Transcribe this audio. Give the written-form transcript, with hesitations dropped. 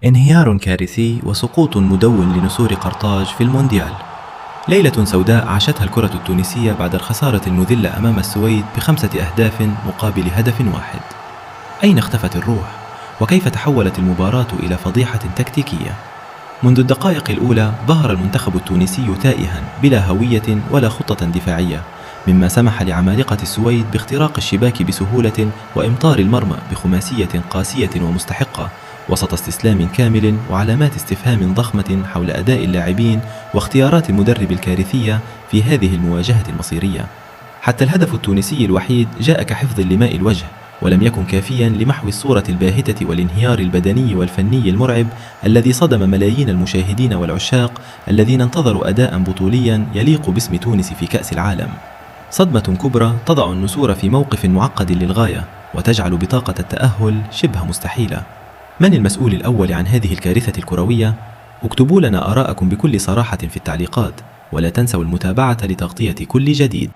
انهيار كارثي وسقوط مدون لنسور قرطاج في المونديال. ليلة سوداء عاشتها الكرة التونسية بعد الخسارة المذلة أمام السويد ب5 أهداف مقابل هدف واحد. أين اختفت الروح؟ وكيف تحولت المباراة إلى فضيحة تكتيكية؟ منذ الدقائق الأولى ظهر المنتخب التونسي تائها بلا هوية ولا خطة دفاعية، مما سمح لعمالقة السويد باختراق الشباك بسهولة وإمطار المرمى بخماسية قاسية ومستحقة، وسط استسلام كامل وعلامات استفهام ضخمة حول أداء اللاعبين واختيارات المدرب الكارثية في هذه المواجهة المصيرية. حتى الهدف التونسي الوحيد جاء كحفظ لماء الوجه، ولم يكن كافيا لمحو الصورة الباهتة والانهيار البدني والفني المرعب الذي صدم ملايين المشاهدين والعشاق الذين انتظروا أداء بطوليا يليق باسم تونس في كأس العالم. صدمة كبرى تضع النسور في موقف معقد للغاية وتجعل بطاقة التأهل شبه مستحيلة. من المسؤول الأول عن هذه الكارثة الكروية؟ اكتبوا لنا آراءكم بكل صراحة في التعليقات، ولا تنسوا المتابعة لتغطية كل جديد.